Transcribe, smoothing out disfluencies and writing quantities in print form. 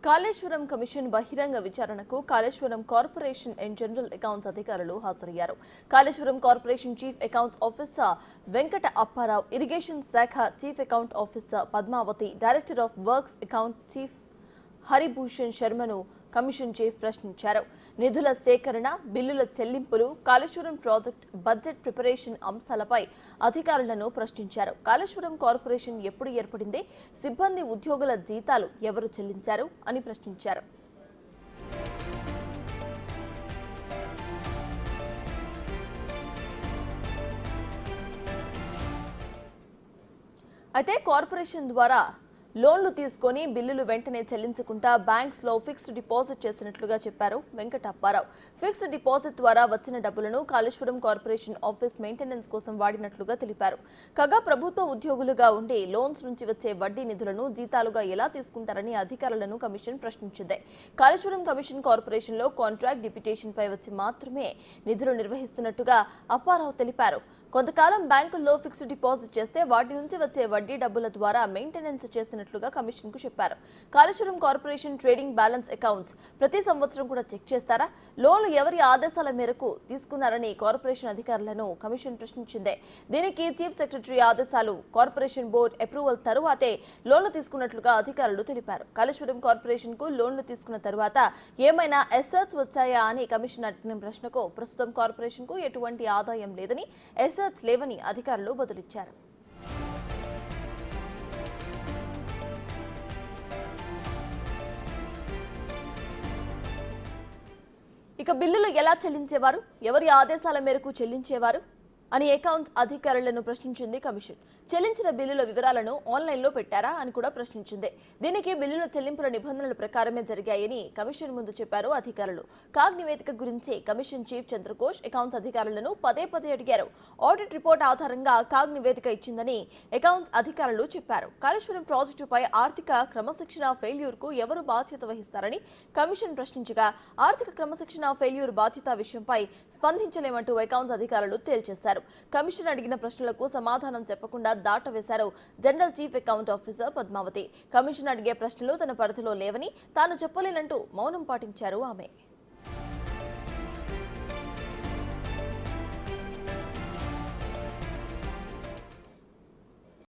Kaleshwaram commission బహిరంగ విచారణకు Kaleshwaram corporation and general accounts అధికారులు హాజరయ్యారు. Kaleshwaram corporation chief accounts officer Venkata Apparao, irrigation శాఖ chief account officer Padmavathi, director of works account chief Haribhushan శర్మను కమిషన్ చీఫ్ ప్రశ్నించారు. నిధుల సేకరణ, బిల్లుల చెల్లింపులు, కాళేశ్వరం ప్రాజెక్ట్ బడ్జెట్ ప్రిపరేషన్ అంశాలపై అధికారులను ప్రశ్నించారు. కాళేశ్వరం కార్పొరేషన్ ఎప్పుడు ఏర్పడింది, సిబ్బంది ఉద్యోగుల జీతాలు ఎవరు చెల్లించారు అని ప్రశ్నించారు. అయితే కార్పొరేషన్ ద్వారా లోన్లు తీసుకొని బిల్లులు వెంటనే చెల్లించకుండా బ్యాంక్స్ లో ఫిక్స్డ్ డిపాజిట్ చేసినట్లుగా చెప్పారు వెంకట అప్పారావు. ఫిక్స్డ్ డిపాజిట్ ద్వారా వచ్చిన డబ్బులను కాళేశ్వరం కార్పొరేషన్ ఆఫీస్ మెయింటెనెన్స్ కోసం వాడినట్లుగా తెలిపారు. కాగా ప్రభుత్వ ఉద్యోగులుగా ఉండి లోన్స్ నుంచి వచ్చే వడ్డీ నిధులను జీతాలుగా ఎలా తీసుకుంటారని అధికారులను కమిషన్ ప్రశ్నించింది. కాళేశ్వరం కమిషన్ కార్పొరేషన్ లో కాంట్రాక్ట్ డిప్యుటేషన్ పై వచ్చి మాత్రమే నిధులు నిర్వహిస్తున్నట్టుగా అప్పారావు తెలిపారు. కొంతకాలం బ్యాంకుల్లో ఫిక్స్డ్ డిపాజిట్ చేస్తే వాటి నుంచి వచ్చే వడ్డీ డబ్బుల ద్వారా మెయింటెనెన్స్ చేసినట్లుగా కమిషన్ కు చెప్పారు. Kaleshwaram corporation trading balance accounts ప్రతి సంవత్సరం కూడా చెక్ చేస్తారా? లోన్లు ఎవరి ఆదేశాల మేరకు తీసుకున్నారని కార్పొరేషన్ అధికారులను కమిషన్ ప్రశ్నించింది. దీనికి చీఫ్ సెక్రటరీ ఆదేశాలు, కార్పొరేషన్ బోర్డు అప్రూవల్ తరువాతే లోన్లు తీసుకున్నట్లుగా అధికారులు తెలిపారు. కాళేశ్వరం కార్పొరేషన్ కు లోన్లు తీసుకున్న తరువాత ఏమైనా అసెట్స్ వచ్చాయా అని కమిషన్ అడిగిన ప్రశ్నకు ప్రస్తుతం కార్పొరేషన్ కు ఎటువంటి ఆదాయం లేదని, అసెట్స్ లేవని అధికారులు బదులిచ్చారు. ఇక బిల్లులు ఎలా చెల్లించేవారు, ఎవరి ఆదేశాల మేరకు చెల్లించేవారు అని అకౌంట్స్ అధికారులను ప్రశ్నించింది కమిషన్. చెల్లించిన బిల్లుల వివరాలను ఆన్లైన్లో పెట్టారా అని కూడా ప్రశ్నించింది. దీనికి బిల్లుల చెల్లింపుల నిబంధనల ప్రకారమే జరిగాయని కమిషన్ ముందు చెప్పారు అధికారులు. కాగ్ నివేదిక గురించి కమిషన్ చీఫ్ చంద్రఘోష్ అకౌంట్స్ అధికారులను పదే అడిగారు. ఆడిట్ రిపోర్ట్ ఆధారంగా కాగ్ నివేదిక ఇచ్చిందని అకౌంట్స్ అధికారులు చెప్పారు. కాళేశ్వరం ప్రాజెక్టుపై ఆర్థిక క్రమశిక్షణ ఫెయిల్యూర్ కు ఎవరు బాధ్యత వహిస్తారని కమిషన్ ప్రశ్నించగా, ఆర్థిక క్రమశిక్షణ ఫెయిల్యూర్ బాధ్యత విషయంపై స్పందించలేమంటూ అకౌంట్స్ అధికారులు తేల్చేశారు. కమిషన్ అడిగిన ప్రశ్నలకు సమాధానం చెప్పకుండా దాటవేశారు general chief account officer Padmavathi. Commission అడిగే ప్రశ్నలు తన పరిధిలో లేవని, తాను చెప్పలేనంటూ మౌనం పాటించారు ఆమె.